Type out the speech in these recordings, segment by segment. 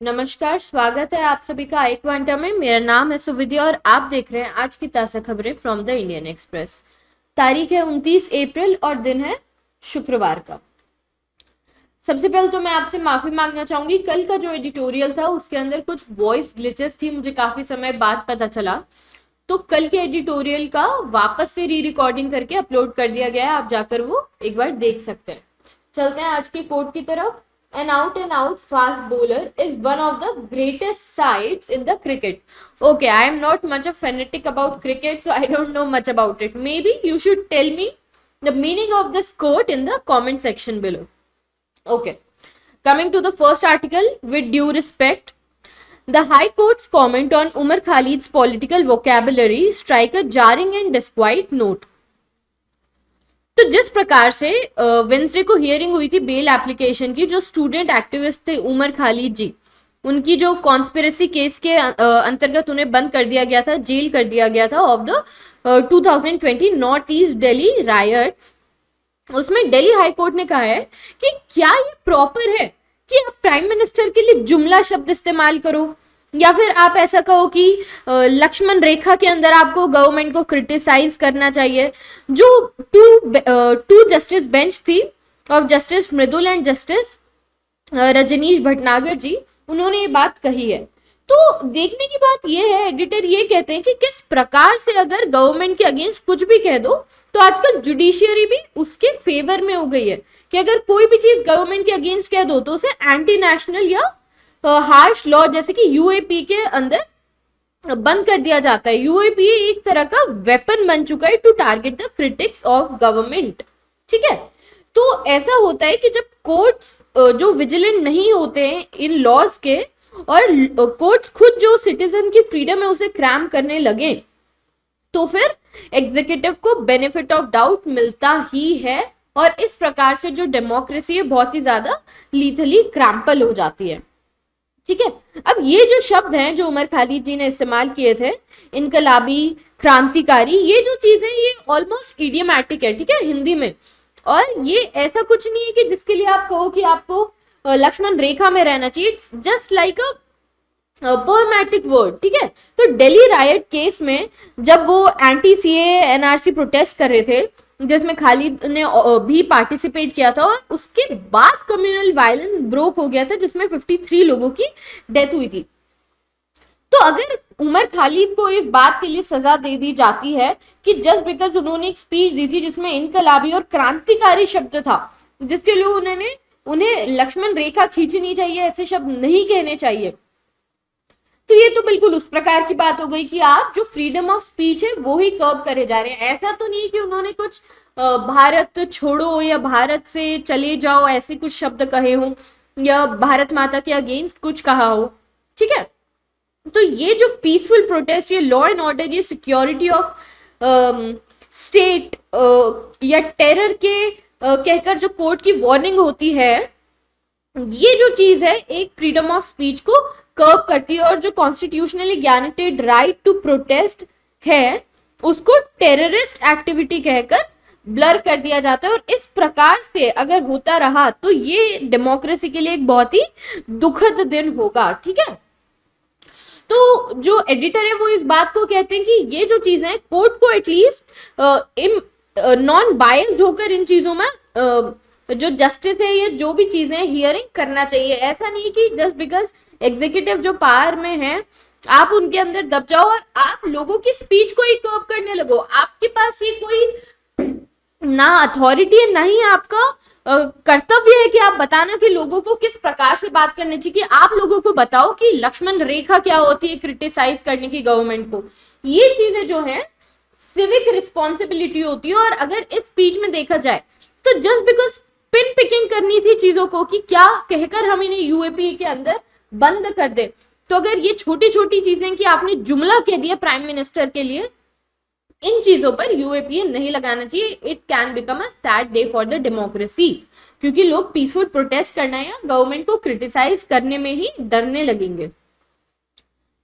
नमस्कार, स्वागत है आप सभी का आई क्वांटा में। मेरा नाम है सुविद्या और आप देख रहे हैं आज की ताज़ा खबरें फ्रॉम द इंडियन एक्सप्रेस। तारीख है 29 अप्रैल और दिन है शुक्रवार का। सबसे पहले तो मैं आपसे माफी मांगना चाहूंगी, कल का जो एडिटोरियल था उसके अंदर कुछ वॉइस ग्लिचेस थी, मुझे काफी समय बाद पता चला। तो कल के एडिटोरियल का वापस से री रिकॉर्डिंग करके अपलोड कर दिया गया है, आप जाकर वो एक बार देख सकते हैं। चलते हैं आज के कोट की तरफ। An out and out fast bowler is one of the greatest sights in the cricket. Okay, I am not much a fanatic about cricket, so I don't know much about it. Maybe you should tell me the meaning of this quote in the comment section below. Okay, coming to the first article, with due respect, the High Court's comment on Umar Khalid's political vocabulary strike a jarring and disquiet note. तो जिस प्रकार से Wednesday को hearing हुई थी bail application की, जो student activist थे उमर खालिद जी, उनकी जो कॉन्स्पिरेसी केस के अंतर्गत उन्हें बंद कर दिया गया था, जेल कर दिया गया था of the 2020 north east Delhi riots. उसमें दिल्ली हाई कोर्ट ने कहा है कि क्या ये प्रॉपर है कि आप प्राइम मिनिस्टर के लिए जुमला शब्द इस्तेमाल करो, या फिर आप ऐसा कहो कि लक्ष्मण रेखा के अंदर आपको गवर्नमेंट को क्रिटिसाइज करना चाहिए। जो टू जस्टिस बेंच थी of justice Mridul and justice Rajnish Bhatnagar ji, उन्होंने ये बात कही है। तो देखने की बात ये है, एडिटर ये कहते हैं कि किस प्रकार से अगर गवर्नमेंट के अगेंस्ट कुछ भी कह दो तो आजकल जुडिशियरी भी उसके फेवर में हो गई है कि अगर कोई भी चीज गवर्नमेंट के अगेंस्ट कह दो तो उसे एंटी नेशनल या हार्श लॉ जैसे कि यूएपी के अंदर बंद कर दिया जाता है। यूएपी एक तरह का वेपन बन चुका है to target the critics of government. ठीक है, तो ऐसा होता है कि जब कोर्ट्स जो विजिलेंट नहीं होते हैं इन लॉज के, और कोर्ट्स खुद जो सिटीजन की फ्रीडम है उसे क्रैम करने लगे, तो फिर एग्जीक्यूटिव को बेनिफिट ऑफ डाउट मिलता ही है, और इस प्रकार से जो डेमोक्रेसी है बहुत ही ज्यादा लीथली क्रैम्पल हो जाती है। ठीक है, अब ये जो शब्द हैं जो उमर खालिद जी ने इस्तेमाल किए थे, इनकलाबी, क्रांतिकारी, ये जो चीज है ये ऑलमोस्ट इडियमैटिक है, ठीक है, हिंदी में। और ये ऐसा कुछ नहीं है कि जिसके लिए आप कहो कि आपको लक्ष्मण रेखा में रहना चाहिए। It's just like a poematic word. ठीक है, तो दिल्ली रायट केस में जब वो एंटी सीए एनआरसी प्रोटेस्ट कर रहे थे, जिसमें खालिद ने भी पार्टिसिपेट किया था, और उसके बाद कम्युनल वायलेंस ब्रोक हो गया था जिसमें 53 लोगों की डेथ हुई थी। तो अगर उमर खालिद को इस बात के लिए सजा दे दी जाती है कि जस्ट बिकॉज उन्होंने एक स्पीच दी थी जिसमें इनकलाबी और क्रांतिकारी शब्द था, जिसके लिए उन्हें लक्ष्मण रेखा खींचनी चाहिए, ऐसे शब्द नहीं कहने चाहिए, तो ये तो बिल्कुल उस प्रकार की बात हो गई कि आप जो फ्रीडम ऑफ स्पीच है वो ही कर्ब करे जा रहे हैं। ऐसा तो नहीं कि उन्होंने कुछ भारत छोड़ो या भारत से चले जाओ ऐसे कुछ शब्द कहे हो, या भारत माता के अगेंस्ट कुछ कहा हो। ठीक है, तो ये जो पीसफुल प्रोटेस्ट, ये लॉ एंड ऑर्डर, ये सिक्योरिटी ऑफ स्टेट या टेरर के कहकर जो कोर्ट की वार्निंग होती है, ये जो चीज है एक फ्रीडम ऑफ स्पीच को कर्ब करती है, और जो constitutionally guaranteed right to protest है उसको टेररिस्ट एक्टिविटी कहकर ब्लर कर दिया जाता है। और इस प्रकार से अगर होता रहा तो ये डेमोक्रेसी के लिए एक बहुत ही दुखद दिन होगा। ठीक है, तो जो एडिटर है वो इस बात को कहते हैं कि ये जो चीजें कोर्ट को एटलीस्ट नॉन बायस्ड होकर इन चीजों में जो जस्टिस है ये जो भी चीजें हियरिंग करना चाहिए। ऐसा नहीं कि जस्ट बिकॉज एग्जीक्यूटिव जो पावर में है आप उनके अंदर दब जाओ और आप लोगों की स्पीच को ही कर्ब करने लगो। आपके पास ये कोई ना अथॉरिटी है, ना ही आपका कर्तव्य है कि आप बताना कि लोगों को किस प्रकार से बात करनी चाहिए, कि आप लोगों को बताओ कि लक्ष्मण रेखा क्या होती है क्रिटिसाइज करने की गवर्नमेंट को। ये चीजें जो है सिविक रिस्पॉन्सिबिलिटी होती है। और अगर इस स्पीच में देखा जाए तो जस्ट बिकॉज पिन पिकिंग करनी थी चीजों को कि क्या कहकर हम इन्हें यूएपी के अंदर बंद कर दे, तो अगर ये छोटी छोटी चीजें कि आपने जुमला कह दिया प्राइम मिनिस्टर के लिए, इन चीजों पर यूएपीए नहीं लगाना चाहिए। It can become a sad day for the democracy, क्योंकि लोग पीसफुल प्रोटेस्ट करना या गवर्नमेंट को क्रिटिसाइज करने में ही डरने लगेंगे।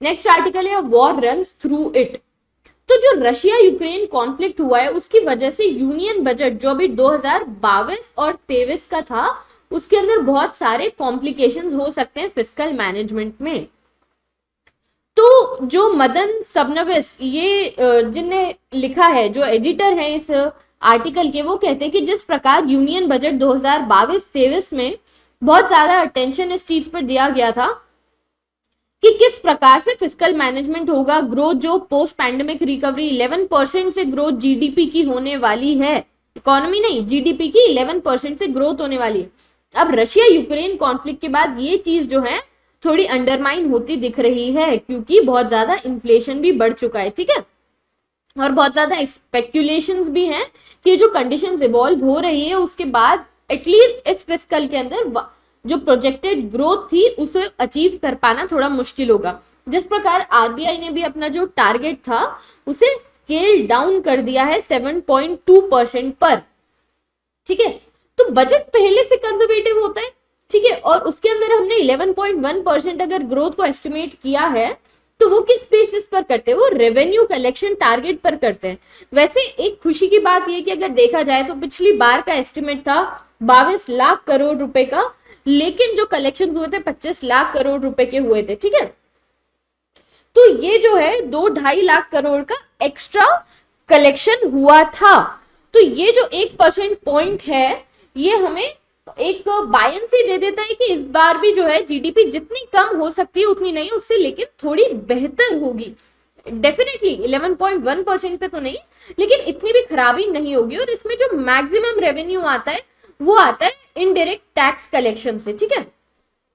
नेक्स्ट आर्टिकल है वॉर रन्स थ्रू इट। तो जो रशिया यूक्रेन कॉन्फ्लिक्ट हुआ है उसकी वजह से यूनियन बजट जो अभी 2022 और 23 का था उसके अंदर बहुत सारे कॉम्प्लिकेशंस हो सकते हैं फिस्कल मैनेजमेंट में। तो जो मदन सबनविस ये जिनने लिखा है, जो एडिटर है इस आर्टिकल के, वो कहते हैं कि जिस प्रकार यूनियन बजट 2022-23 में बहुत ज्यादा अटेंशन इस चीज पर दिया गया था कि किस प्रकार से फिस्कल मैनेजमेंट होगा, ग्रोथ जो पोस्ट पैंडेमिक रिकवरी 11% से ग्रोथ जीडीपी की होने वाली है, इकोनॉमी नहीं जीडीपी की 11% से ग्रोथ होने वाली है। अब रशिया यूक्रेन कॉन्फ्लिक्ट के बाद ये चीज जो है थोड़ी अंडरमाइन होती दिख रही है, क्योंकि बहुत ज्यादा इन्फ्लेशन भी बढ़ चुका है, ठीक है, और बहुत ज्यादा स्पेक्यूलेशंस भी हैं कि जो कंडीशंस इवॉल्व हो रही है उसके बाद एटलीस्ट इस फिस्कल के अंदर जो प्रोजेक्टेड ग्रोथ थी उसे अचीव कर पाना थोड़ा मुश्किल होगा। जिस प्रकार आरबीआई ने भी अपना जो टारगेट था उसे स्केल डाउन कर दिया है 7.2% पर, ठीक है। तो बजट पहले से कंजर्वेटिव होता है, ठीक है, और उसके अंदर हमने 11.1% अगर ग्रोथ को एस्टिमेट किया है तो वो किस बेसिस पर करते हैं, वो रेवेन्यू कलेक्शन टारगेट पर करते हैं। वैसे एक खुशी की बात ये कि अगर देखा जाए तो पिछली बार का एस्टिमेट था 22 लाख करोड़ रुपए का, लेकिन जो कलेक्शन हुए थे 25 लाख करोड़ रुपए के हुए थे, ठीक है। तो ये जो है 2-2.5 लाख करोड़ का एक्स्ट्रा कलेक्शन हुआ था। तो ये जो 1% पॉइंट है ये हमें एक बायंसी दे देता है कि इस बार भी जो है जीडीपी जितनी कम हो सकती है उतनी नहीं, उससे लेकिन थोड़ी बेहतर होगी। डेफिनेटली 11.1% पे तो नहीं, लेकिन इतनी भी खराबी नहीं होगी। और इसमें जो मैक्सिमम रेवेन्यू आता है वो आता है इनडायरेक्ट टैक्स कलेक्शन से, ठीक है,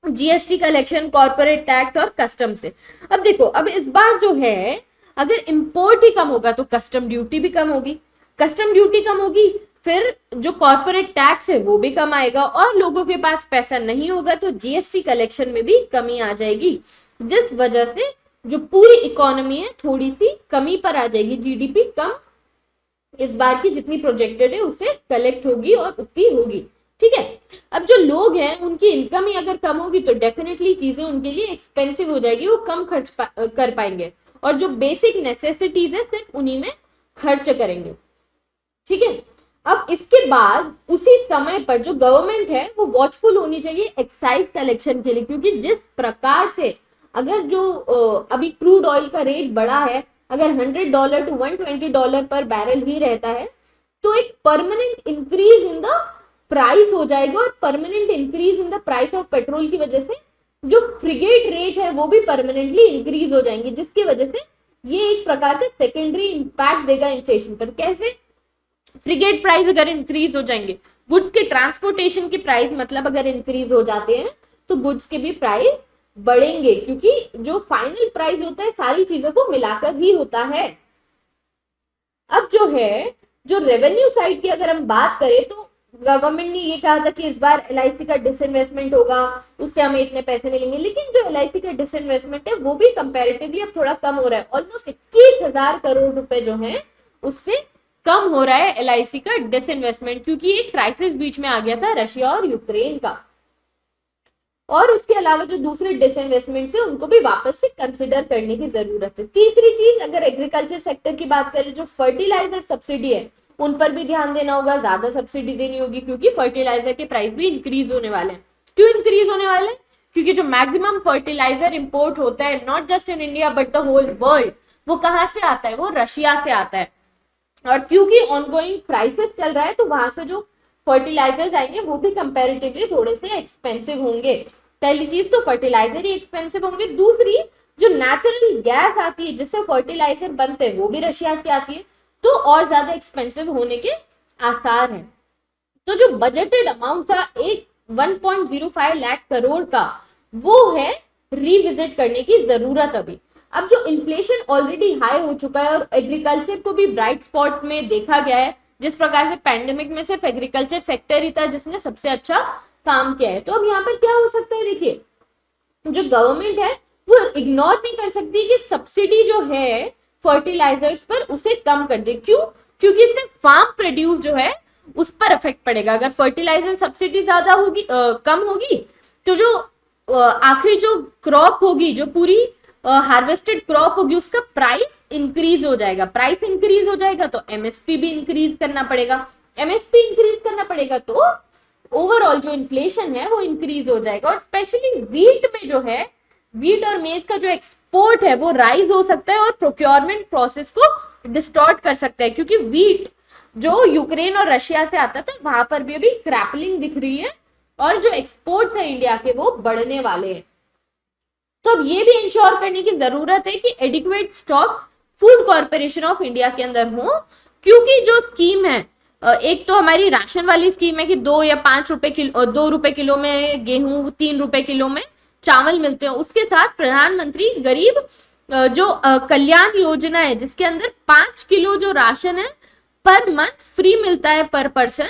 जीएसटी कलेक्शन, कॉर्पोरेट टैक्स और कस्टम से। अब देखो, अब इस बार जो है अगर इंपोर्ट ही कम होगा तो कस्टम ड्यूटी भी कम होगी, कस्टम ड्यूटी कम होगी, फिर जो कॉर्पोरेट टैक्स है वो भी कम आएगा, और लोगों के पास पैसा नहीं होगा तो जीएसटी कलेक्शन में भी कमी आ जाएगी, जिस वजह से जो पूरी इकोनॉमी है थोड़ी सी कमी पर आ जाएगी। जीडीपी कम इस बार की जितनी प्रोजेक्टेड है उससे कलेक्ट होगी और उतनी होगी, ठीक है। अब जो लोग हैं उनकी इनकम ही अगर कम होगी तो डेफिनेटली चीजें उनके लिए एक्सपेंसिव हो जाएगी, वो कम खर्च कर पाएंगे, और जो बेसिक नेसेसिटीज है सिर्फ उन्हीं में खर्च करेंगे, ठीक है। अब इसके बाद उसी समय पर जो गवर्नमेंट है वो वॉचफुल होनी चाहिए एक्साइज कलेक्शन के लिए, क्योंकि जिस प्रकार से अगर जो अभी क्रूड ऑयल का रेट बढ़ा है, अगर $100 to $120 पर बैरल ही रहता है तो एक permanent increase in the price हो जाएगा, और permanent increase in the price of petrol की वजह से जो फ्रिगेट रेट है वो भी परमानेंटली इंक्रीज हो जाएंगे, जिसकी वजह से ये एक प्रकार का सेकेंडरी इंपैक्ट देगा इन्फ्लेशन पर। कैसे? फ्रिगेट प्राइस अगर इंक्रीज हो जाएंगे, गुड्स के ट्रांसपोर्टेशन के प्राइस मतलब अगर इंक्रीज हो जाते हैं तो गुड्स के भी प्राइस बढ़ेंगे, क्योंकि जो फाइनल प्राइस होता है सारी चीजों को मिलाकर ही होता है। अब जो है जो रेवेन्यू साइड की अगर हम बात करें तो गवर्नमेंट ने ये कहा था कि इस बार एलआईसी का डिसइन्वेस्टमेंट होगा, उससे हमें इतने पैसे मिलेंगे, लेकिन जो एलआईसी का डिसइन्वेस्टमेंट है वो भी कंपैरेटिवली अब थोड़ा कम हो रहा है। ऑलमोस्ट 21,000 करोड़ रुपए जो है उससे कम हो रहा है एलआईसी का डिसइन्वेस्टमेंट, क्योंकि एक क्राइसिस बीच में आ गया था रशिया और यूक्रेन का। और उसके अलावा जो दूसरे डिसइन्वेस्टमेंट है उनको भी वापस से कंसिडर करने की जरूरत है। तीसरी चीज, अगर एग्रीकल्चर सेक्टर की बात करें, जो फर्टिलाइजर सब्सिडी है उन पर भी ध्यान देना होगा, ज्यादा सब्सिडी देनी होगी, क्योंकि फर्टिलाइजर के प्राइस भी इंक्रीज होने वाले हैं। क्यों इंक्रीज होने वाले हैं? क्योंकि जो मैक्सिमम फर्टिलाइजर इंपोर्ट होता है not just in India but the whole world, वो कहाँ से आता है? वो रशिया से आता है। और क्योंकि ऑनगोइंग क्राइसिस चल रहा है तो वहां से जो फर्टिलाइजर्स आएंगे वो भी कंपैरेटिवली थोड़े से एक्सपेंसिव होंगे। पहली चीज तो फर्टिलाइजर ही एक्सपेंसिव होंगे। दूसरी, जो नेचुरल गैस आती है जिससे फर्टिलाइजर बनते हैं वो भी रशिया से आती है, तो और ज्यादा एक्सपेंसिव होने के आसार हैं। तो जो बजटेड अमाउंट था 1.05 लाख करोड़ का, वो है रिविजिट करने की जरूरत अभी। अब जो इन्फ्लेशन ऑलरेडी हाई हो चुका है और एग्रीकल्चर को भी ब्राइट स्पॉट में देखा गया है, जिस प्रकार से पैंडेमिक में सिर्फ एग्रीकल्चर सेक्टर ही था जिसने सबसे अच्छा काम किया है। तो अब यहाँ पर क्या हो सकता है? देखिए, जो गवर्नमेंट है वो इग्नोर नहीं कर सकती कि सब्सिडी जो है फर्टिलाइजर्स पर उसे कम कर दे। क्यों? क्योंकि इससे फार्म प्रोड्यूस जो है उस पर इफेक्ट पड़ेगा। अगर फर्टिलाइजर सब्सिडी ज्यादा होगी, कम होगी, तो जो आखिरी जो क्रॉप होगी, जो पूरी हार्वेस्टेड क्रॉप होगी, उसका प्राइस इंक्रीज हो जाएगा। प्राइस इंक्रीज हो जाएगा तो एमएसपी भी इंक्रीज करना पड़ेगा। एमएसपी इंक्रीज करना पड़ेगा तो ओवरऑल जो इन्फ्लेशन है वो इंक्रीज हो जाएगा। और स्पेशली वीट में जो है, वीट और मेज का जो एक्सपोर्ट है वो राइज हो सकता है और प्रोक्योरमेंट प्रोसेस को डिस्टॉर्ट कर सकता है, क्योंकि वीट जो यूक्रेन और रशिया से आता था वहां पर भी अभी क्रैपलिंग दिख रही है और जो एक्सपोर्ट्स है इंडिया के वो बढ़ने वाले हैं। तो अब ये भी इंश्योर करने की जरूरत है कि adequate stocks food corporation of India के अंदर हो, क्योंकि जो स्कीम है, एक तो हमारी राशन वाली स्कीम है कि 2 या 5 रुपए किलो, 2 रुपए किलो में गेहूं, 3 रुपए किलो में चावल मिलते हैं। उसके साथ प्रधानमंत्री गरीब जो कल्याण योजना है जिसके अंदर 5 किलो जो राशन है पर मंथ फ्री मिलता है पर पर्सन,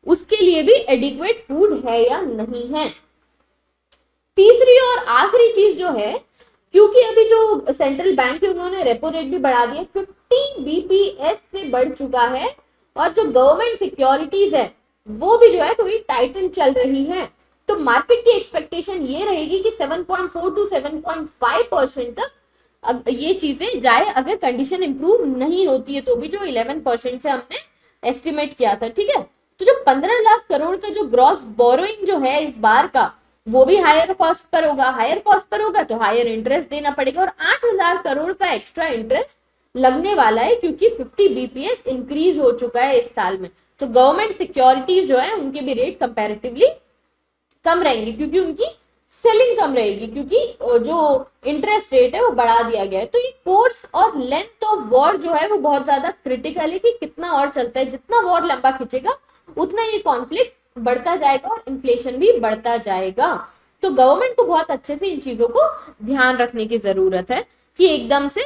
उसके लिए भी एडिक्वेट फूड है या नहीं है। तीसरी और आखिरी चीज जो है, क्योंकि अभी जो सेंट्रल बैंक है उन्होंने रेपो रेट भी बढ़ा दिया, 50 बीपीएस से बढ़ चुका है, और जो गवर्नमेंट सिक्योरिटीज है वो भी जो है थोड़ी टाइटन चल रही है। तो मार्केट की एक्सपेक्टेशन ये रहेगी कि 7.4 to 7.5% तक ये चीजें जाए, अगर कंडीशन इंप्रूव नहीं होती है तो भी, जो 11% से हमने एस्टिमेट किया था। ठीक है, तो जो 15 लाख करोड़ का जो ग्रॉस बोरोइंग जो है इस बार का, वो भी हायर कॉस्ट पर होगा। हायर कॉस्ट पर होगा तो हायर इंटरेस्ट देना पड़ेगा, और 8,000 करोड़ का एक्स्ट्रा इंटरेस्ट लगने वाला है, क्योंकि 50 बीपीएस इंक्रीज हो चुका है इस साल में। तो गवर्नमेंट सिक्योरिटीज जो है उनके भी रेट कंपैरेटिवली कम रहेंगे, क्योंकि उनकी सेलिंग कम रहेगी, क्योंकि जो इंटरेस्ट रेट है वो बढ़ा दिया गया है। तो ये कोर्स और लेंथ ऑफ वॉर जो है वो बहुत ज्यादा क्रिटिकल है कि कितना और चलता है। जितना वॉर लंबा खिंचेगा उतना ये कॉन्फ्लिक्ट बढ़ता जाएगा और इन्फ्लेशन भी बढ़ता जाएगा। तो गवर्नमेंट को बहुत अच्छे से इन चीजों को ध्यान रखने की जरूरत है कि एकदम से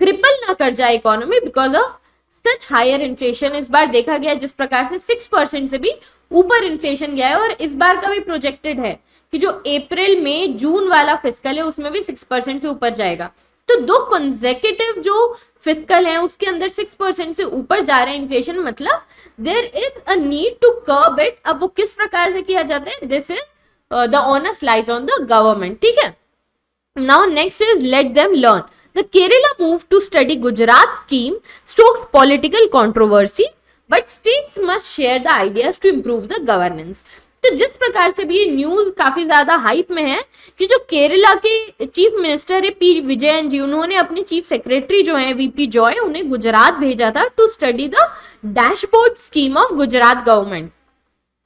क्रिपल ना कर जाए economy because of such higher inflation. इस बार देखा गया जिस प्रकार से 6% से भी ऊपर इन्फ्लेशन गया है, और इस बार का भी प्रोजेक्टेड है कि जो अप्रैल में जून वाला फिस्कल है उसमें भी 6% से ऊपर जाएगा। तो 2 कंसेक्यूटिव जो फिस्कल है उसके अंदर 6% से ऊपर जा रहा है इन्फ्लेशन, मतलब there is a need to curb it. अब वो किस प्रकार से किया जाता है, this is the onus lies on the government. ठीक है, now next is let them learn. The Kerala move to study Gujarat scheme stokes political controversy, but states must share the ideas to improve the governance. तो जिस प्रकार से भी ये news काफी ज्यादा हाइप में है कि जो केरला के चीफ मिनिस्टर है पी विजयन जी, उन्होंने अपने चीफ सेक्रेटरी जो है वीपी जॉय, उन्हें गुजरात भेजा था to study the dashboard scheme of Gujarat government.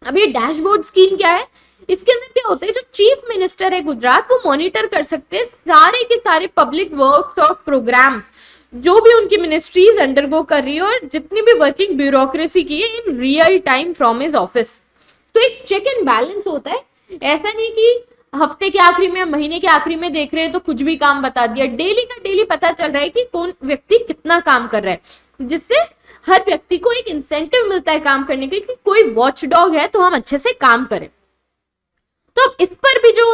अब ये डैशबोर्ड स्कीम क्या है, इसके अंदर क्या होता है, जो चीफ मिनिस्टर है गुजरात वो मॉनिटर कर सकते हैं सारे के सारे पब्लिक वर्क्स और प्रोग्राम्स जो भी उनकी मिनिस्ट्रीज अंडरगो कर रही है, और जितनी भी वर्किंग ब्यूरोक्रेसी की है in real time from his office. तो एक चेक एंड बैलेंस होता है, ऐसा नहीं कि हफ्ते के आखिरी में, महीने के आखिरी में देख रहे हैं तो कुछ भी काम बता दिया। डेली का डेली पता चल रहा है कि कौन व्यक्ति कितना काम कर रहा है, जिससे हर व्यक्ति को एक इंसेंटिव मिलता है काम करने के कि कोई वॉच डॉग है तो हम अच्छे से काम करें। तो इस पर भी जो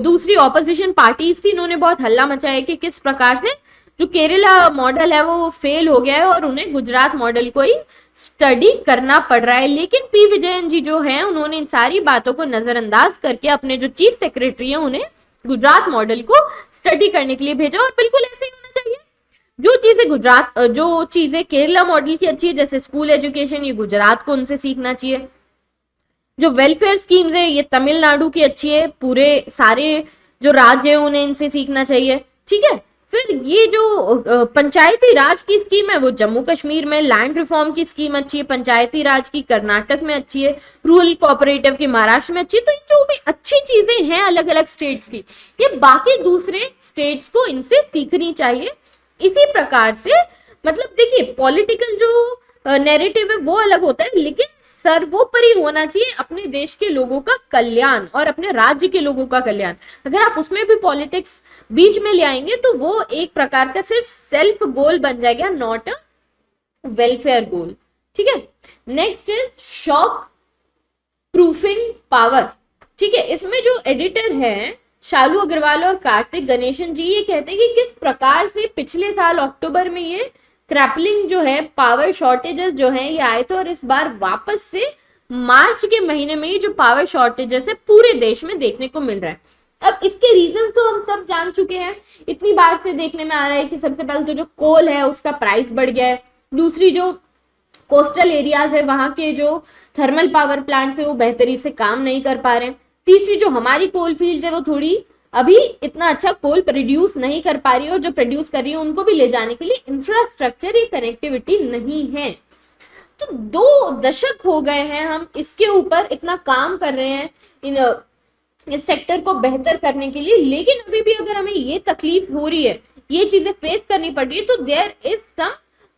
दूसरी ऑपोजिशन पार्टीज थी इन्होंने बहुत हल्ला मचाया कि किस प्रकार से जो केरला मॉडल है वो फेल हो गया है और उन्हें गुजरात मॉडल को ही स्टडी करना पड़ रहा है। लेकिन पी विजयन जी जो है उन्होंने इन सारी बातों को नजरअंदाज करके अपने जो चीफ सेक्रेटरी है उन्हें गुजरात मॉडल को स्टडी करने के लिए भेजा, और बिल्कुल ऐसे ही होना चाहिए। जो चीजें केरला मॉडल की अच्छी है जैसे स्कूल एजुकेशन, ये गुजरात को उनसे सीखना चाहिए। जो वेलफेयर स्कीम्स है ये तमिलनाडु की अच्छी है, पूरे सारे जो राज्य है उन्हें इनसे सीखना चाहिए। ठीक है, फिर ये जो पंचायती राज की स्कीम है वो जम्मू कश्मीर में, लैंड रिफॉर्म की स्कीम अच्छी है पंचायती राज की, कर्नाटक में अच्छी है, रूरल कोऑपरेटिव की महाराष्ट्र में अच्छी है। तो जो भी अच्छी चीजें हैं अलग अलग स्टेट्स की, ये बाकी दूसरे स्टेट्स को इनसे सीखनी चाहिए। इसी प्रकार से मतलब देखिए पॉलिटिकल जो नैरेटिव है वो अलग होता है, लेकिन सर्वोपरि होना चाहिए अपने देश के लोगों का कल्याण और अपने राज्य के लोगों का कल्याण। अगर आप उसमें भी पॉलिटिक्स बीच में ले आएंगे तो वो एक प्रकार का सिर्फ सेल्फ गोल बन जाएगा, नॉट अ वेलफेयर गोल। ठीक है, next is shock proofing power. ठीक है, इसमें जो एडिटर है शालू अग्रवाल और कार्तिक गणेशन जी, ये कहते हैं कि किस प्रकार से पिछले साल अक्टूबर में ये क्रैपलिंग जो है, पावर शॉर्टेजेस जो है ये आए थे, और इस बार वापस से मार्च के महीने में ही जो पावर शॉर्टेजेस है पूरे देश में देखने को मिल रहा है। अब इसके रीजन तो हम सब जान चुके हैं, इतनी बार से देखने में आ रहा है कि सबसे पहले तो जो कोल है उसका प्राइस बढ़ गया है, दूसरी जो कोस्टल एरियाज है वहां के जो थर्मल पावर प्लांट से वो बेहतरी से काम नहीं कर पा रहे हैं। तीसरी जो हमारी कोल फील्ड है वो थोड़ी अभी इतना अच्छा कोल प्रोड्यूस नहीं कर पा रही है, और जो प्रोड्यूस कर रही है उनको भी ले जाने के लिए इंफ्रास्ट्रक्चर या कनेक्टिविटी नहीं है। तो 2 दशक हो गए हैं हम इसके ऊपर इतना काम कर रहे हैं इस सेक्टर को बेहतर करने के लिए, लेकिन अभी भी अगर हमें ये तकलीफ हो रही है, ये चीजें फेस करनी पड़ रही है, तो there is some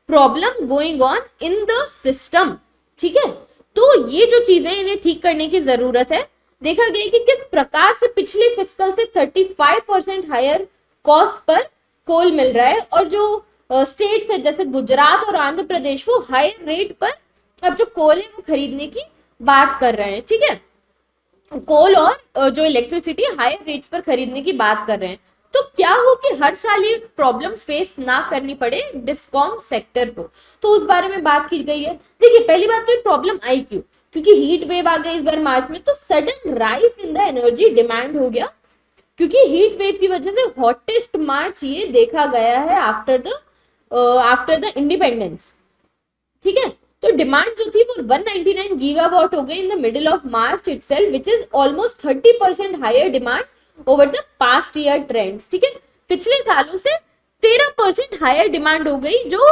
problem going on in the system. ठीक है, तो ये जो चीजें इन्हें ठीक करने की जरूरत है। देखा गया कि किस प्रकार से पिछले फिस्कल से 35% हायर कॉस्ट पर कोल मिल रहा है, और जो स्टेट्स है जैसे गुजरात और आंध्र प्रदेश वो हायर रेट पर अब जो कोल है वो खरीदने की बात कर रहे हैं। ठीक है, कोल और जो इलेक्ट्रिसिटी हायर रेट्स पर खरीदने की बात कर रहे हैं। तो क्या हो कि हर साल ये प्रॉब्लम्स फेस ना करनी पड़े डिस्कॉम सेक्टर को, तो उस बारे में बात की गई है। देखिए, पहली बात तो ये प्रॉब्लम आई क्यों, क्योंकि हीट वेव आ गई इस बार मार्च में, तो sudden rise in the energy demand हो गया, क्योंकि हीट वेव की वजह से हॉटेस्ट मार्च ये देखा गया है आफ्टर द इंडिपेंडेंस। ठीक है, तो डिमांड जो थी वो 199 गीगावाट हो गई in the middle of March itself, which is almost 30% higher demand over the past year trends. ठीक है, पिछले सालों से 13% हायर डिमांड हो गई जो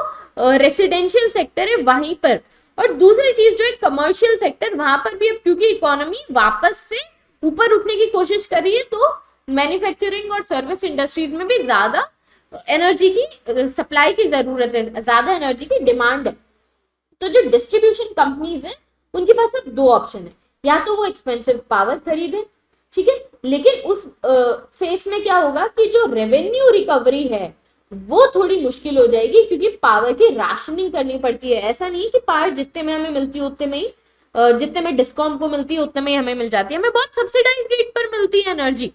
रेसिडेंशियल सेक्टर है वहीं पर। और दूसरी चीज जो है कमर्शियल सेक्टर, वहां पर भी अब क्योंकि इकोनॉमी वापस से ऊपर उठने की कोशिश कर रही है, तो मैन्युफैक्चरिंग और सर्विस इंडस्ट्रीज में भी ज्यादा एनर्जी की सप्लाई की जरूरत है, ज्यादा एनर्जी की डिमांड है। तो जो डिस्ट्रीब्यूशन कंपनीज हैं उनके पास अब 2 ऑप्शन है, या तो वो एक्सपेंसिव पावर खरीदे, ठीक है, लेकिन उस फेस में क्या होगा कि जो रेवेन्यू रिकवरी है वो थोड़ी मुश्किल हो जाएगी, क्योंकि पावर की राशनिंग करनी पड़ती है। ऐसा नहीं है कि पावर जितने में हमें मिलती है उतने में ही, जितने में डिस्कॉम को मिलती है उतने में ही हमें मिल जाती है, हमें बहुत सब्सिडाइज रेट पर मिलती है एनर्जी।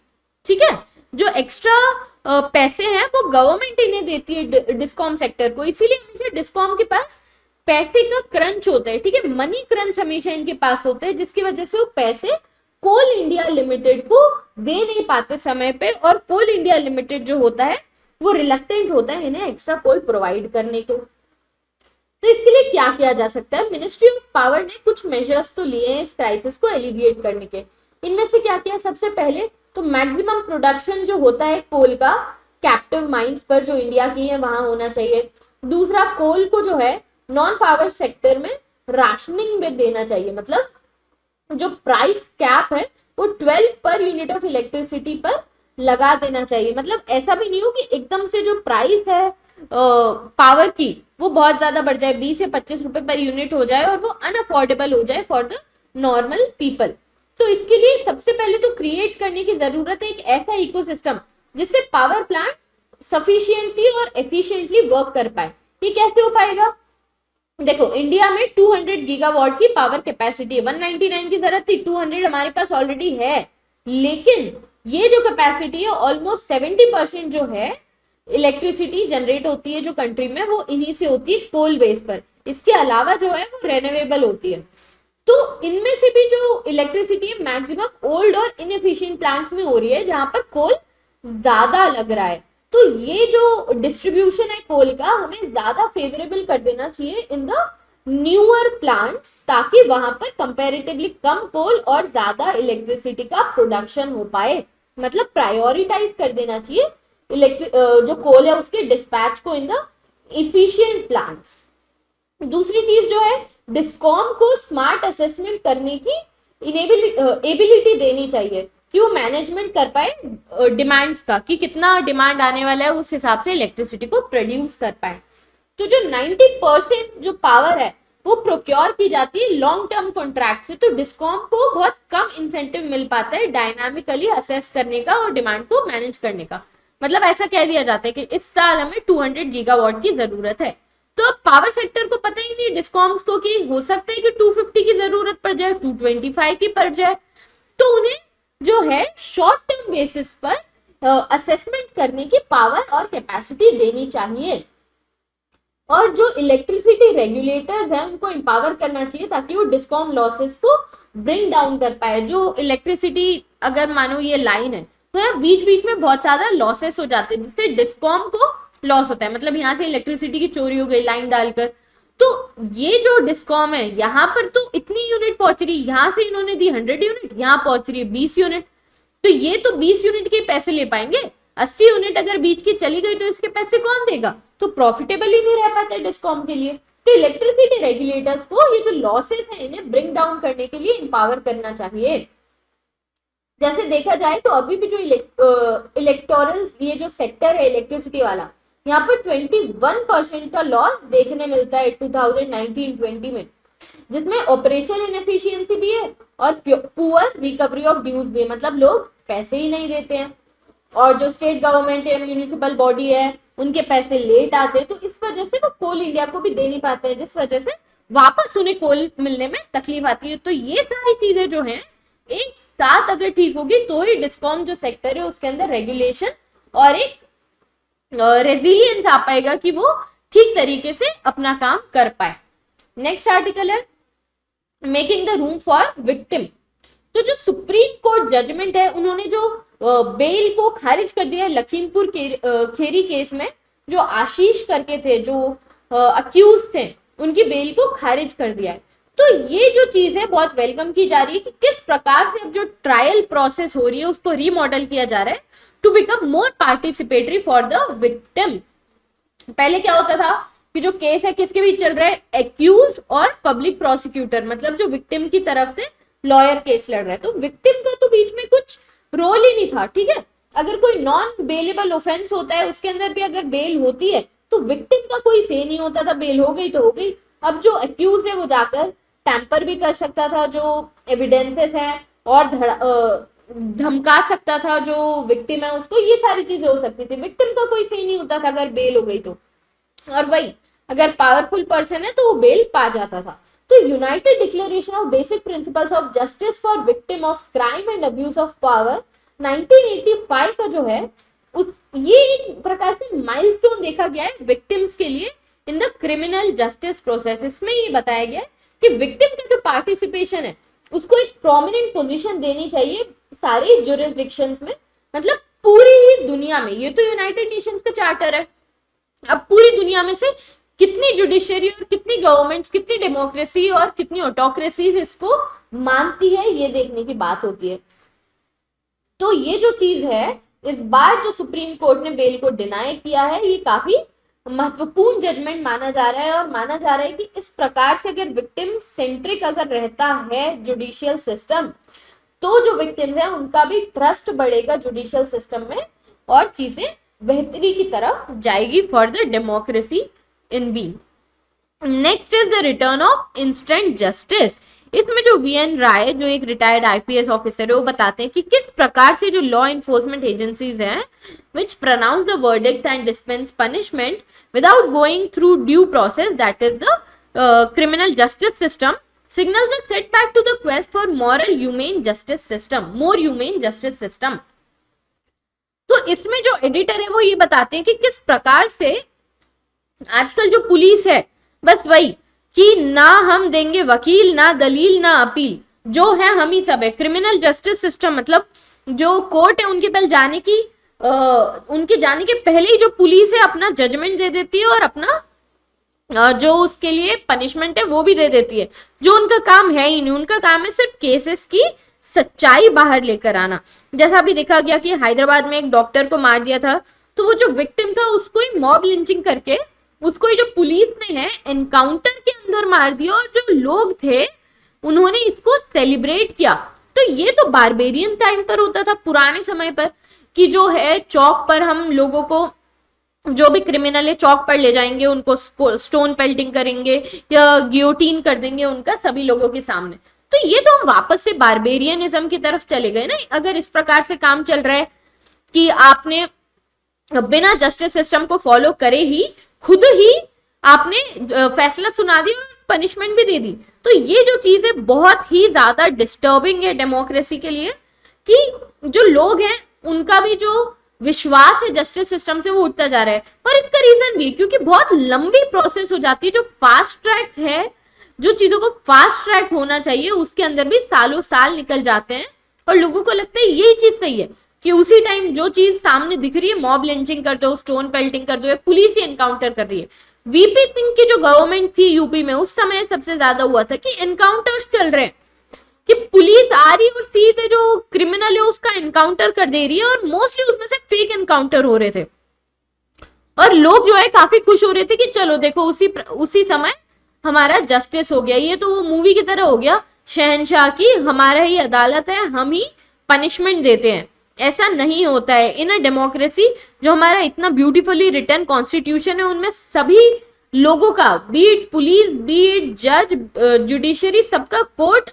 ठीक है, जो एक्स्ट्रा पैसे हैं वो गवर्नमेंट इन्हें देती है डिस्कॉम सेक्टर को, इसीलिए हमेशा डिस्कॉम के पास पैसे का क्रंच होता है। ठीक है, मनी क्रंच हमेशा इनके पास होता है, जिसकी वजह से वो पैसे कोल इंडिया लिमिटेड को दे नहीं पाते समय पे, और कोल इंडिया लिमिटेड जो होता है वो रिलक्टेंट होता है इन्हें एक्स्ट्रा कोल प्रोवाइड करने को। तो इसके लिए क्या किया जा सकता है, मिनिस्ट्री ऑफ पावर ने कुछ मेजर्स तो लिए हैं इस क्राइसिस को एलिविएट करने के। इनमें से क्या किया, सबसे पहले तो मैक्सिमम प्रोडक्शन जो होता है कोल का कैप्टिव माइंस पर जो इंडिया की है वहां होना चाहिए। दूसरा, कोल को जो है नॉन पावर सेक्टर में राशनिंग में देना चाहिए, मतलब जो प्राइस कैप है वो 12 पर यूनिट ऑफ इलेक्ट्रिसिटी पर लगा देना चाहिए। मतलब ऐसा भी नहीं हो कि एकदम से जो प्राइस है पावर की वो बहुत ज्यादा बढ़ जाए, 20 से 25 रुपए पर यूनिट हो जाए और वो अनअफोर्डेबल हो जाए फॉर द नॉर्मल पीपल। तो इसके लिए सबसे पहले तो क्रिएट करने की जरूरत है एक ऐसा इकोसिस्टम जिससे पावर प्लांट सफिशिएंटली और एफिशिएंटली वर्क कर पाए। ये कैसे हो पाएगा, देखो इंडिया में 200 गीगावाट की पावर कैपेसिटी है, 199 की जरूरत थी, 200 हमारे पास ऑलरेडी है, लेकिन ये जो कैपेसिटी है ऑलमोस्ट 70% जो है इलेक्ट्रिसिटी जनरेट होती है जो कंट्री में वो इन्हीं से होती है कोल बेस पर, इसके अलावा जो है वो रेन्यूएबल होती है। तो इनमें से भी जो इलेक्ट्रिसिटी है मैक्सिमम ओल्ड और इनएफिशिएंट प्लांट्स में हो रही है जहां पर कोल ज्यादा लग रहा है। तो ये जो डिस्ट्रीब्यूशन है कोल का हमें ज्यादा फेवरेबल कर देना चाहिए इन द न्यूअर प्लांट्स, ताकि वहां पर कंपैरेटिवली कम कोल और ज्यादा इलेक्ट्रिसिटी का प्रोडक्शन हो पाए। मतलब प्रायोरिटाइज कर देना चाहिए जो कोल है उसके डिस्पैच को इन द इफिशिएंट प्लांट्स। दूसरी चीज जो है डिस्कॉम को स्मार्ट असेसमेंट करने की एबिलिटी देनी चाहिए कि वो मैनेजमेंट कर पाए डिमांड्स का, कि कितना डिमांड आने वाला है उस हिसाब से इलेक्ट्रिसिटी को प्रोड्यूस कर पाए। तो जो 90% जो पावर है वो प्रोक्योर की जाती है लॉन्ग टर्म कॉन्ट्रैक्ट से, तो डिस्कॉम को बहुत कम इंसेंटिव मिल पाता है डायनामिकली असेस करने का और डिमांड को मैनेज करने का। मतलब ऐसा कह दिया जाता है कि इस साल हमें 200 गीगावाट की जरूरत है, तो अब पावर सेक्टर को पता ही नहीं डिस्कॉम्स को कि हो सकता है कि 250 की जरूरत पड़ जाए, 225 की पड़ जाए, तो उन्हें जो है शॉर्ट टर्म बेसिस पर असेसमेंट करने की पावर और कैपेसिटी देनी चाहिए। और जो इलेक्ट्रिसिटी रेगुलेटर्स हैं उनको एम्पावर करना चाहिए ताकि वो डिस्कॉम लॉसेस को ब्रिंग डाउन कर पाए। जो इलेक्ट्रिसिटी अगर मानो ये लाइन है तो यहाँ बीच बीच में बहुत ज्यादा लॉसेस हो जाते हैं जिससे डिस्कॉम को लॉस होता है। मतलब यहाँ से इलेक्ट्रिसिटी की चोरी हो गई लाइन डालकर, तो ये जो डिस्कॉम है यहाँ पर तो इतनी यूनिट पहुंच रही, यहाँ से इन्होंने दी 100 यूनिट, यहाँ पहुंच रही है 20 यूनिट, तो ये तो 20 यूनिट के पैसे ले पाएंगे, 80 यूनिट अगर बीच की चली गई तो इसके पैसे कौन देगा, तो प्रॉफिटेबल ही नहीं रह पाता डिस्कॉम के लिए। तो इलेक्ट्रिसिटी रेगुलेटर्स को ये जो लॉसेस हैं इन्हें ब्रिंग डाउन करने के लिए एम्पावर करना चाहिए। जैसे देखा जाए तो अभी भी जो इलेक्टोरल ये जो सेक्टर है इलेक्ट्रिसिटी वाला, यहाँ पर 21% का लॉस देखने मिलता है 2019-20 में, जिसमें ऑपरेशनल इनएफिशिएंसी भी है और पुअर रिकवरी ऑफ ड्यूज भी है, मतलब लोग पैसे ही नहीं देते हैं, और जो स्टेट गवर्नमेंट है म्यूनिसिपल बॉडी है उनके पैसे लेट आते हैं, तो इस वजह से वो कोल इंडिया को भी दे नहीं पाते हैं, जिस वजह से वापस उन्हें कोल मिलने में तकलीफ आती है। तो ये सारी चीजें जो हैं एक साथ अगर ठीक होगी तो ही डिस्कॉम जो सेक्टर है उसके अंदर रेगुलेशन और एक रेजिलियंस आ पाएगा कि वो ठीक तरीके से अपना काम कर पाए। नेक्स्ट आर्टिकल है making the room for victim. तो जो सुप्रीम कोर्ट जजमेंट है उन्होंने जो बेल को खारिज कर दिया है लखीमपुर खेरी केस में, जो आशीष करके थे जो अक्यूज थे उनकी बेल को खारिज कर दिया है। तो ये जो चीज है बहुत वेलकम की जा रही है कि किस प्रकार से अब जो ट्रायल प्रोसेस हो रही है उसको रीमॉडल किया जा रहा है to become more participatory for the victim. पहले क्या होता था कि जो केस है किसके बीच चल रहा है, एक्यूज और पब्लिक प्रोसिक्यूटर, मतलब जो विक्टिम की तरफ से लॉयर केस लड़ रहा है, तो विक्टिम का तो बीच में कुछ रोल ही नहीं था। ठीक है, अगर कोई नॉन बेलेबल ऑफेंस होता है उसके अंदर भी अगर बेल होती है तो विक्टिम का कोई से नहीं होता था, बेल हो गई तो हो गई। अब जो एक्यूज है वो जाकर टैंपर भी कर सकता था जो एविडेंसेस हैं और धमका सकता था जो विक्टिम है उसको, ये सारी चीजें हो सकती थी। विक्टिम का कोई सही नहीं होता था अगर बेल हो गई तो, और वही अगर पावरफुल पर्सन है तो वो बेल पा जाता था। तो United declaration of basic principles of justice for victim of crime and abuse of power 1985 का जो है ये एक प्रकार से माइलस्टोन देखा गया है विक्टिम्स के लिए in the criminal justice process. इसमें ये बताया गया है कि विक्टिम का जो पार्टिसिपेशन है उसको एक प्रोमिनेंट पोजीशन देनी चाहिए सारे जुरिस्डिक्शंस में, मतलब पूरी ही दुनिया में। ये तो यूनाइटेड नेशंस का चार्टर है, अब पूरी दुनिया में से कितनी जुडिशरी और कितनी गवर्नमेंट्स, कितनी डेमोक्रेसी और कितनी ऑटोक्रेसीज इसको मानती है ये देखने की बात होती है। तो ये जो चीज है इस बार जो सुप्रीम कोर्ट ने बेल को डिनाई किया है ये काफी महत्वपूर्ण जजमेंट माना जा रहा है, और माना जा रहा है कि इस प्रकार से अगर विक्टिम सेंट्रिक अगर रहता है जुडिशियल सिस्टम तो जो विक्टिम्स है उनका भी ट्रस्ट बढ़ेगा जुडिशियल सिस्टम में और चीजें बेहतरी की तरफ जाएगी for the democracy in B. Next is the return of instant justice. इसमें जो वीएन राय जो एक रिटायर्ड आईपीएस ऑफिसर है वो बताते हैं कि किस प्रकार से जो लॉ इन्फोर्समेंट एजेंसीज हैं which pronounce the verdicts and dispense punishment without going through due process, that is the criminal justice system, signals a setback to the quest for moral humane justice system, more humane justice system। तो इसमें जो editor है वो ये बताते हैं कि किस प्रकार से आजकल जो पुलिस है बस वही कि ना हम देंगे वकील, ना दलील, ना अपील, जो है हम ही सब है। क्रिमिनल जस्टिस सिस्टम मतलब जो कोर्ट है उनके पहले जाने की उनके जाने के पहले ही जो पुलिस है अपना जजमेंट दे देती है और अपना जो उसके लिए पनिशमेंट है वो भी दे देती है, जो उनका काम है ही नहीं। उनका काम है सिर्फ केसेस की सच्चाई बाहर लेकर आना। जैसा अभी देखा गया कि हैदराबाद में एक डॉक्टर को मार दिया था, तो वो जो विक्टिम था उसको ही मॉब लिंचिंग करके उसको ही जो पुलिस ने है एनकाउंटर के अंदर मार दिया, और जो लोग थे उन्होंने इसको सेलिब्रेट किया। तो ये तो बारबेरियन टाइम पर होता था, पुराने समय पर, कि जो है चौक पर हम लोगों को जो भी क्रिमिनल है चौक पर ले जाएंगे, उनको स्टोन पेल्टिंग करेंगे या गियोटीन कर देंगे उनका सभी लोगों के सामने। तो ये तो हम वापस से बारबेरियनिज्म की तरफ चले गए ना, अगर इस प्रकार से काम चल रहा है कि आपने बिना जस्टिस सिस्टम को फॉलो करे ही खुद ही आपने फैसला सुना दिया और पनिशमेंट भी दे दी। तो ये जो चीज है बहुत ही ज्यादा डिस्टर्बिंग है डेमोक्रेसी के लिए, कि जो लोग हैं उनका भी जो विश्वास है जस्टिस सिस्टम से वो उठता जा रहा है। और इसका रीजन भी क्योंकि बहुत लंबी प्रोसेस हो जाती है। जो फास्ट ट्रैक है, जो चीजों को फास्ट ट्रैक होना चाहिए उसके अंदर भी सालों साल निकल जाते हैं, और लोगों को लगता है यही चीज सही है कि उसी टाइम जो चीज सामने दिख रही है, मॉब लिंचिंग करते हो, स्टोन पेल्टिंग करते हो, पुलिस ही एनकाउंटर कर रही है, वीपी सिंह की जो गवर्नमेंट थी यूपी में उस समय सबसे ज्यादा हुआ था कि एनकाउंटर्स चल रहे हैं, कि पुलिस आ रही है और सीधे जो क्रिमिनल है उसका एनकाउंटर कर दे रही है, और मोस्टली उसमें से फेक एनकाउंटर हो रहे थे, और लोग जो है काफी खुश हो रहे थे कि चलो देखो उसी समय हमारा जस्टिस हो गया। ये तो वो मूवी की तरह हो गया, शहनशाह की हमारा ही अदालत है, हम ही पनिशमेंट देते हैं। ऐसा नहीं होता है इन अ डेमोक्रेसी। जो हमारा इतना ब्यूटीफुली रिटन कॉन्स्टिट्यूशन है उनमें सभी लोगों का, बीट पुलिस, बीट जज, जुडिशरी, सबका कोर्ट,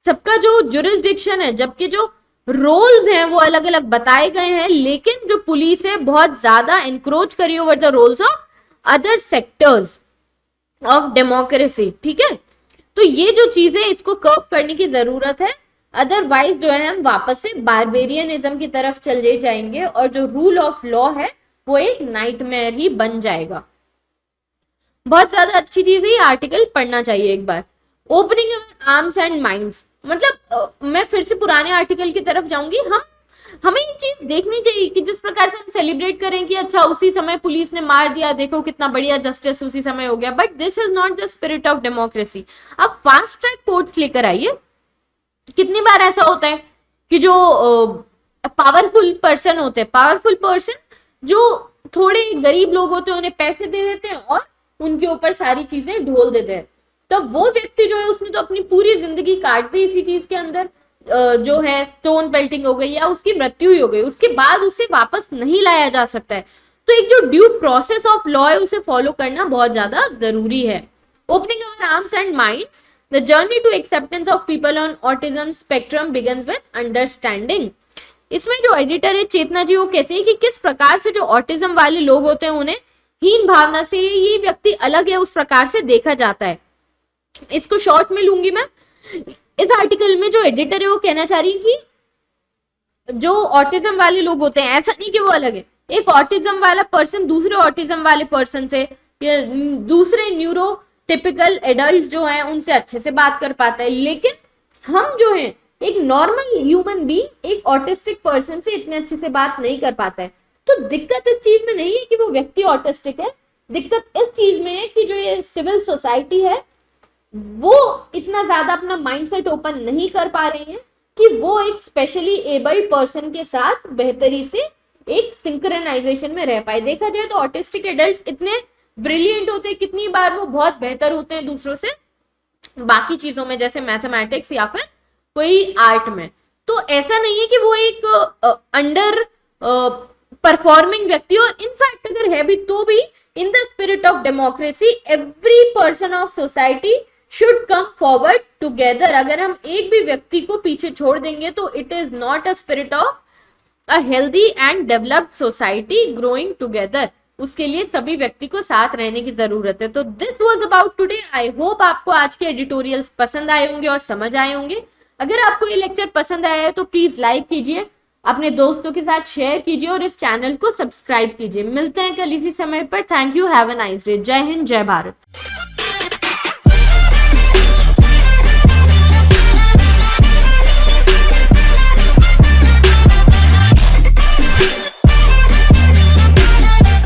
सबका जो जुरिस्डिक्शन है, जबकि जो रोल्स हैं वो अलग अलग बताए गए हैं, लेकिन जो पुलिस है बहुत ज्यादा एनक्रोच करी over the roles of other sectors of democracy. ठीक है, तो ये जो चीज है इसको कर्व करने की जरूरत है, अदरवाइज जो है हम वापस से बारबेरियनिज्म की तरफ चले जाएंगे और जो रूल ऑफ लॉ है वो एक नाइटमेयर ही बन जाएगा। बहुत ज्यादा अच्छी चीज है, ये आर्टिकल पढ़ना चाहिए एक बार। ओपनिंग आर्म्स एंड माइंड्स, मतलब मैं फिर से पुराने आर्टिकल की तरफ जाऊंगी। हमें ये चीज देखनी चाहिए कि जिस प्रकार से हम सेलिब्रेट करें कि अच्छा उसी समय पुलिस ने मार दिया, देखो कितना बढ़िया जस्टिस उसी समय हो गया, but this is not the spirit of democracy. आप फास्ट ट्रैक कोर्ट्स लेकर आइए। कितनी बार ऐसा होता है कि जो पावरफुल पर्सन होते हैं, पावरफुल पर्सन जो थोड़े गरीब लोग होते हैं उन्हें पैसे दे देते हैं और उनके ऊपर सारी चीजें ढोल देते हैं। तो वो व्यक्ति जो है उसने तो अपनी पूरी जिंदगी काट दी इसी चीज के अंदर, जो है स्टोन पेल्टिंग हो गई या उसकी मृत्यु ही हो गई, उसके बाद उसे वापस नहीं लाया जा सकता है। तो एक जो ड्यू प्रोसेस ऑफ लॉ है उसे फॉलो करना बहुत ज्यादा जरूरी है। Opening our arms and minds, the journey to acceptance of people on autism spectrum begins with understanding. इसमें जो एडिटर है चेतना जी वो कहते हैं कि किस प्रकार से जो ऑटिज्म वाले लोग होते हैं उन्हें हीन भावना से ये व्यक्ति अलग है उस प्रकार से देखा जाता है। इसको शॉर्ट में लूंगी मैं। इस आर्टिकल में जो एडिटर है वो कहना चाह रही है कि जो ऑटिज्म वाले लोग होते हैं ऐसा नहीं कि वो अलग है, एक ऑटिज्म वाला पर्सन दूसरे ऑटिज्म वाले पर्सन से या दूसरे न्यूरोटिपिकल एडल्ट जो हैं उनसे अच्छे से बात कर पाता है, लेकिन हम जो है एक नॉर्मल ह्यूमन बीइंग एक ऑटिस्टिक पर्सन से इतने अच्छे से बात नहीं कर पाता है। तो दिक्कत इस चीज में नहीं है कि वो व्यक्ति ऑटिस्टिक है, दिक्कत इस चीज में है कि जो ये सिविल सोसाइटी है वो इतना ज्यादा अपना माइंडसेट ओपन नहीं कर पा रहे हैं कि वो एक स्पेशली एबल्ड पर्सन के साथ बेहतरी से एक सिंक्रोनाइजेशन में रह पाए। देखा जाए तो ऑटिस्टिक एडल्ट्स इतने ब्रिलियंट होते हैं, कितनी बार वो बहुत बेहतर होते हैं दूसरों से बाकी चीजों में, जैसे मैथमेटिक्स या फिर कोई आर्ट में। तो ऐसा नहीं है कि वो एक अंडर परफॉर्मिंग व्यक्ति, और इनफैक्ट अगर है भी तो भी in the spirit of democracy every person of society should come forward together. अगर हम एक भी व्यक्ति को पीछे छोड़ देंगे तो it is not a spirit of a healthy and developed society growing together. उसके लिए सभी व्यक्ति को साथ रहने की जरूरत है। तो this was about today. I hope आपको आज के एडिटोरियल्स पसंद आए होंगे और समझ आए होंगे। अगर आपको ये लेक्चर पसंद आया है तो प्लीज लाइक कीजिए, अपने दोस्तों के साथ शेयर कीजिए और इस चैनल को सब्सक्राइब कीजिए। मिलते हैं कल इसी समय पर। Thank you, have a nice day. जय हिंद, जय भारत।